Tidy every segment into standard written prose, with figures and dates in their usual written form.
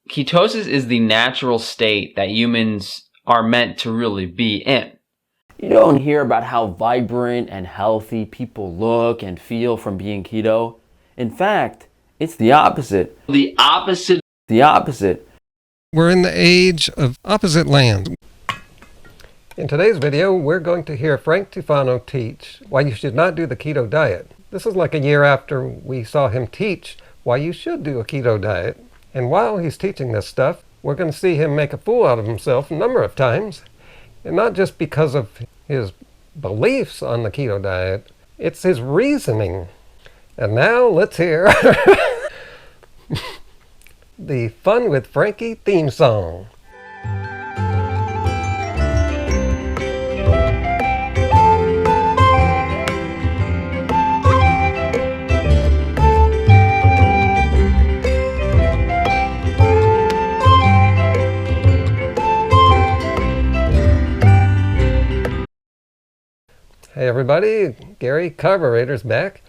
Ketosis is the natural state that humans are meant to really be in. You don't hear about how vibrant and healthy people look and feel from being keto. In fact, it's the opposite. The opposite. The opposite. We're in the age of opposite land. In today's video, we're going to hear Frank Tufano teach why you should not do the keto diet. This is like a year after we saw him teach why you should do a keto diet. And while he's teaching this stuff, we're going to see him make a fool out of himself a number of times. And not just because of his beliefs on the keto diet, it's his reasoning. And now let's hear the Fun with Frankie theme song. Hey everybody, Gary Carburetor's back,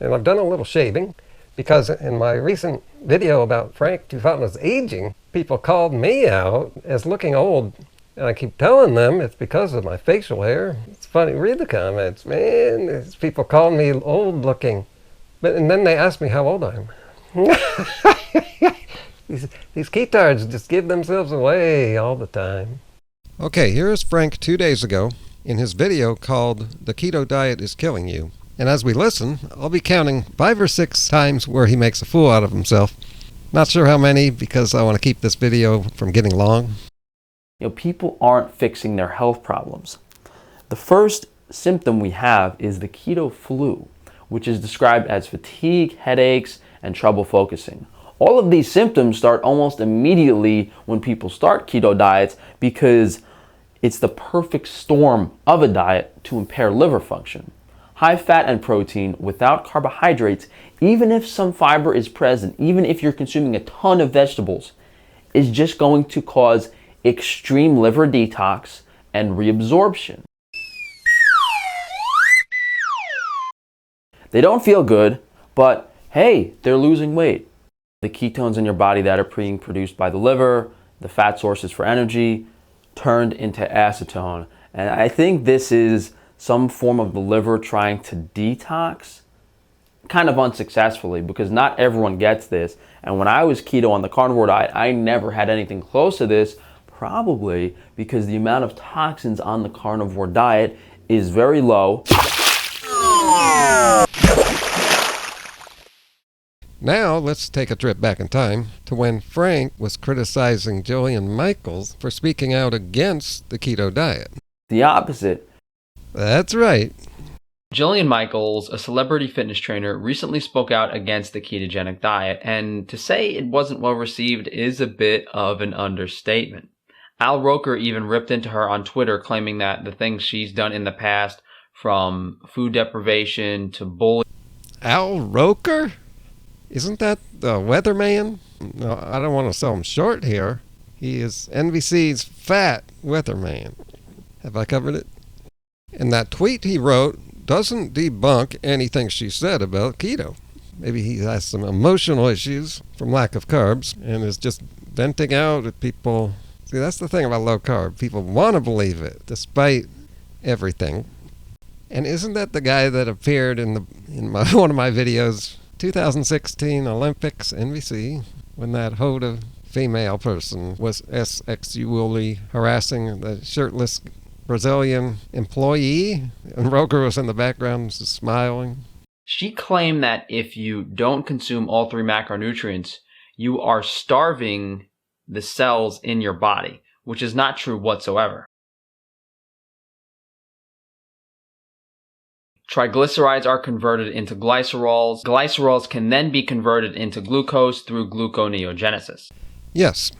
and I've done a little shaving because in my recent video about Frank Tufano's aging, people called me out as looking old, and I keep telling them it's because of my facial hair. It's funny, read the comments, man, there's people calling me old looking, and then they ask me how old I am. These ketards just give themselves away all the time. Okay, here's Frank 2 days ago in his video called The Keto Diet is Killing You. And as we listen, I'll be counting 5 or 6 times where he makes a fool out of himself. Not sure how many because I want to keep this video from getting long. You know, people aren't fixing their health problems. The first symptom we have is the keto flu, which is described as fatigue, headaches, and trouble focusing. All of these symptoms start almost immediately when people start keto diets because it's the perfect storm of a diet to impair liver function. High fat and protein without carbohydrates, even if some fiber is present, even if you're consuming a ton of vegetables, is just going to cause extreme liver detox and reabsorption. They don't feel good, but hey, they're losing weight. The ketones in your body that are being produced by the liver, the fat sources for energy, turned into acetone. And I think this is some form of the liver trying to detox, kind of unsuccessfully, because not everyone gets this. And when I was keto on the carnivore diet, I never had anything close to this, probably because the amount of toxins on the carnivore diet is very low. Now let's take a trip back in time to when Frank was criticizing Jillian Michaels for speaking out against the keto diet. The opposite. That's right. Jillian Michaels, a celebrity fitness trainer, recently spoke out against the ketogenic diet, and to say it wasn't well received is a bit of an understatement. Al Roker even ripped into her on Twitter, claiming that the things she's done in the past, from food deprivation to bullying. Al Roker? Isn't that the weatherman? No, I don't want to sell him short here. He is NBC's fat weatherman. Have I covered it? And that tweet he wrote doesn't debunk anything she said about keto. Maybe he has some emotional issues from lack of carbs and is just venting out at people. See, that's the thing about low carb. People want to believe it despite everything. And isn't that the guy that appeared in one of my videos, 2016 Olympics, NBC, when that hoda female person was sexually harassing the shirtless Brazilian employee, and Roker was in the background just smiling? She claimed that if you don't consume all 3 macronutrients, you are starving the cells in your body, which is not true whatsoever. Triglycerides are converted into glycerols. Glycerols can then be converted into glucose through gluconeogenesis. Yes.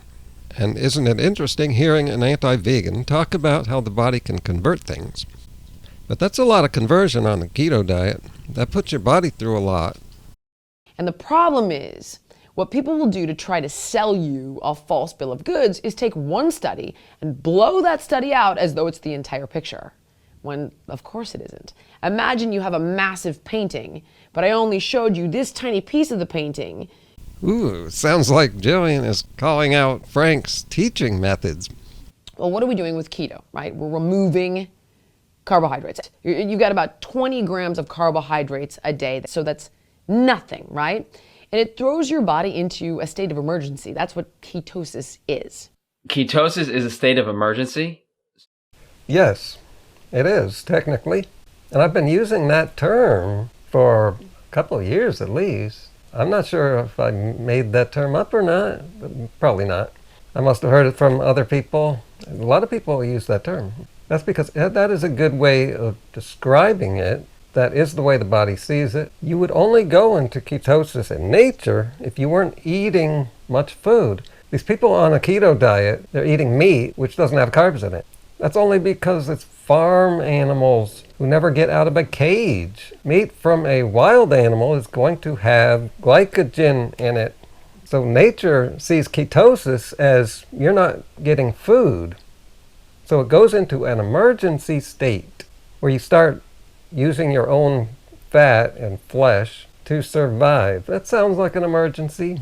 And isn't it interesting hearing an anti-vegan talk about how the body can convert things? But that's a lot of conversion on the keto diet. That puts your body through a lot. And the problem is, what people will do to try to sell you a false bill of goods is take one study and blow that study out as though it's the entire picture. When, of course, it isn't. Imagine you have a massive painting, but I only showed you this tiny piece of the painting. Ooh, sounds like Jillian is calling out Frank's teaching methods. Well, what are we doing with keto, right? We're removing carbohydrates. You've got about 20 grams of carbohydrates a day, so that's nothing, right? And it throws your body into a state of emergency. That's what ketosis is. Ketosis is a state of emergency? Yes, it is, technically. And I've been using that term for a couple of years at least. I'm not sure if I made that term up or not. Probably not. I must have heard it from other people. A lot of people use that term. That's because that is a good way of describing it. That is the way the body sees it. You would only go into ketosis in nature if you weren't eating much food. These people on a keto diet, they're eating meat, which doesn't have carbs in it. That's only because it's farm animals who never get out of a cage. Meat from a wild animal is going to have glycogen in it. So nature sees ketosis as you're not getting food. So it goes into an emergency state where you start using your own fat and flesh to survive. That sounds like an emergency.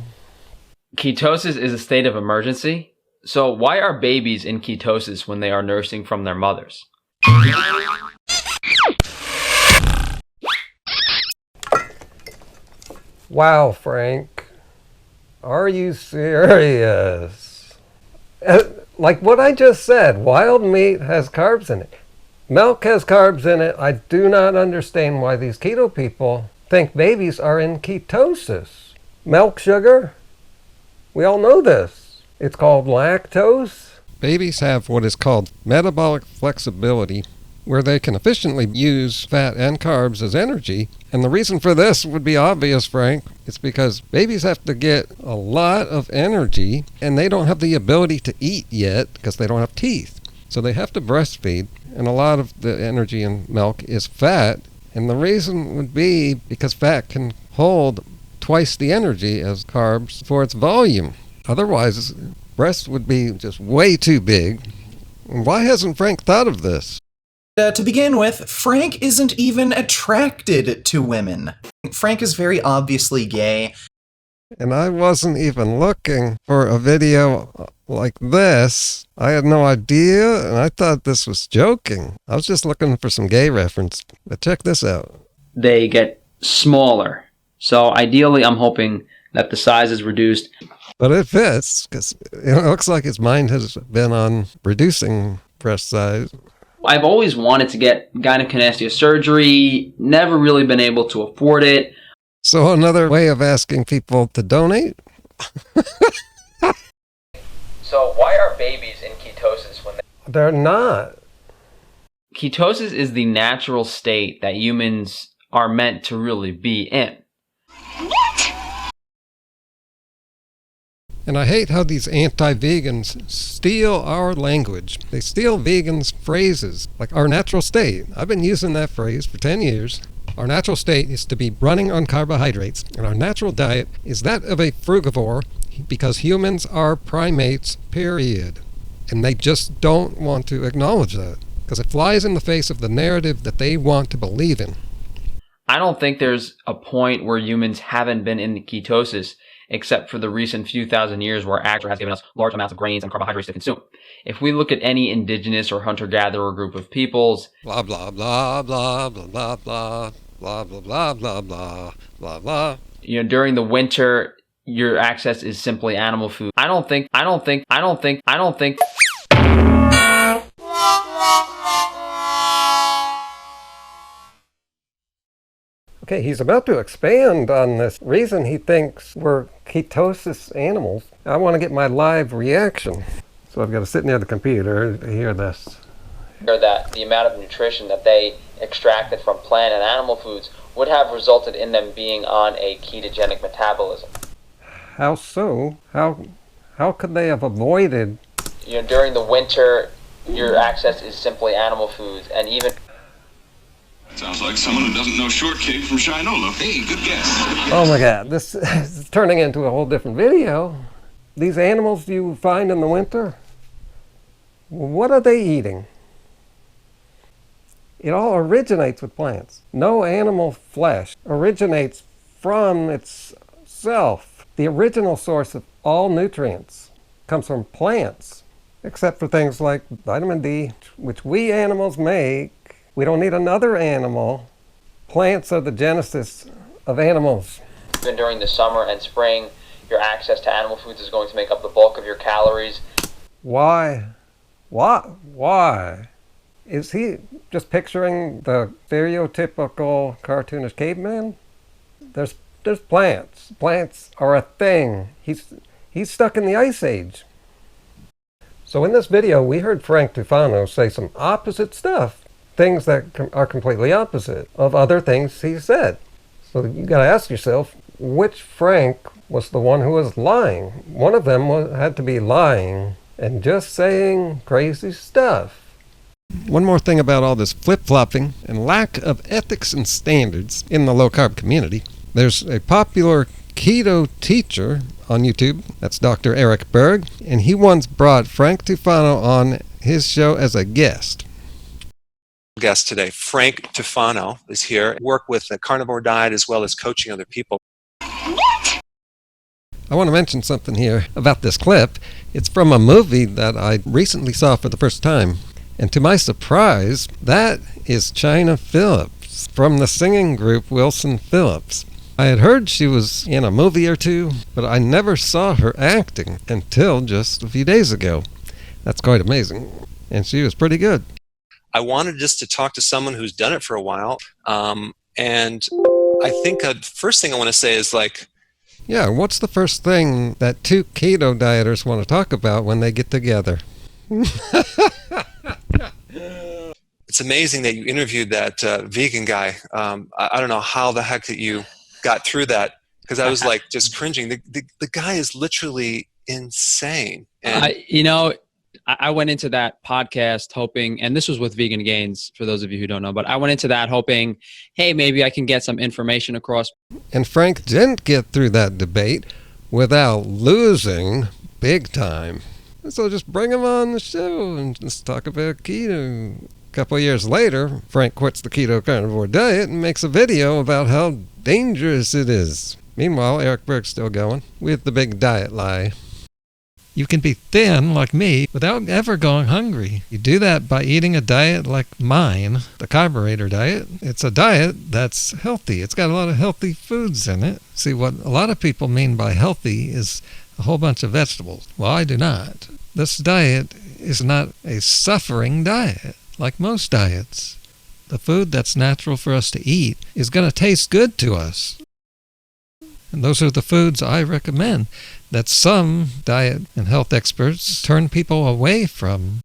Ketosis is a state of emergency? So why are babies in ketosis when they are nursing from their mothers? Wow, Frank. Are you serious? Like what I just said, wild meat has carbs in it. Milk has carbs in it. I do not understand why these keto people think babies are in ketosis. Milk sugar? We all know this. It's called lactose. Babies have what is called metabolic flexibility, where they can efficiently use fat and carbs as energy. And the reason for this would be obvious, Frank. It's because babies have to get a lot of energy, and they don't have the ability to eat yet because they don't have teeth. So they have to breastfeed, and a lot of the energy in milk is fat. And the reason would be because fat can hold twice the energy as carbs for its volume. Otherwise, breast would be just way too big. Why hasn't Frank thought of this? To begin with, Frank isn't even attracted to women. Frank is very obviously gay. And I wasn't even looking for a video like this. I had no idea, and I thought this was joking. I was just looking for some gay reference. But check this out. They get smaller. So ideally, I'm hoping that the size is reduced. But it fits, because it looks like his mind has been on reducing breast size. I've always wanted to get gynecomastia surgery, never really been able to afford it. So another way of asking people to donate? So why are babies in ketosis when They're not. Ketosis is the natural state that humans are meant to really be in. And I hate how these anti-vegans steal our language. They steal vegans' phrases, like our natural state. I've been using that phrase for 10 years. Our natural state is to be running on carbohydrates, and our natural diet is that of a frugivore because humans are primates, period. And they just don't want to acknowledge that because it flies in the face of the narrative that they want to believe in. I don't think there's a point where humans haven't been in ketosis except for the recent few thousand years where agriculture has given us large amounts of grains and carbohydrates to consume. If we look at any indigenous or hunter-gatherer group of peoples, Blah, blah, blah, blah, blah, blah, blah, blah, blah, blah, blah, blah, blah, blah. during the winter, your access is simply animal food. I don't think. Okay, he's about to expand on this reason he thinks we're ketosis animals. I want to get my live reaction. So I've got to sit near the computer to hear this. That the amount of nutrition that they extracted from plant and animal foods would have resulted in them being on a ketogenic metabolism. How so? How could they have avoided? During the winter, your access is simply animal foods, and even... Sounds like someone who doesn't know shortcake from Shinola. Hey, good guess. Oh my God, this is turning into a whole different video. These animals you find in the winter, what are they eating? It all originates with plants. No animal flesh originates from itself. The original source of all nutrients comes from plants, except for things like vitamin D, which we animals make. We don't need another animal. Plants are the genesis of animals. Even during the summer and spring, your access to animal foods is going to make up the bulk of your calories. Why? Why? Is he just picturing the stereotypical cartoonish caveman? There's plants. Plants are a thing. He's stuck in the Ice Age. So in this video, we heard Frank Tufano say some opposite stuff, things that are completely opposite of other things he said. So you got to ask yourself, which Frank was the one who was lying? One of them had to be lying and just saying crazy stuff. One more thing about all this flip-flopping and lack of ethics and standards in the low-carb community. There's a popular keto teacher on YouTube, that's Dr. Eric Berg, and he once brought Frank Tufano on his show as a guest. Guest today, Frank Tufano, is here. Work with the carnivore diet as well as coaching other people. I want to mention something here about this clip. It's from a movie that I recently saw for the first time. And to my surprise, that is China Phillips from the singing group Wilson Phillips. I had heard she was in a movie or two, but I never saw her acting until just a few days ago. That's quite amazing. And she was pretty good. I wanted just to talk to someone who's done it for a while. And I think the first thing I want to say is like, yeah, what's the first thing that two keto dieters want to talk about when they get together? it's amazing that you interviewed that vegan guy. I don't know how the heck that you got through that, because I was like just cringing. The guy is literally insane. And I went into that podcast hoping, and this was with Vegan Gains, for those of you who don't know, but I went into that hoping, hey, maybe I can get some information across. And Frank didn't get through that debate without losing big time. So just bring him on the show and just talk about keto. A couple of years later, Frank quits the keto carnivore diet and makes a video about how dangerous it is. Meanwhile, Eric Berg's still going with the big diet lie. You can be thin like me without ever going hungry. You do that by eating a diet like mine, the carburetor diet. It's a diet that's healthy. It's got a lot of healthy foods in it. See, what a lot of people mean by healthy is a whole bunch of vegetables. Well, I do not. This diet is not a suffering diet like most diets. The food that's natural for us to eat is going to taste good to us. And those are the foods I recommend that some diet and health experts turn people away from.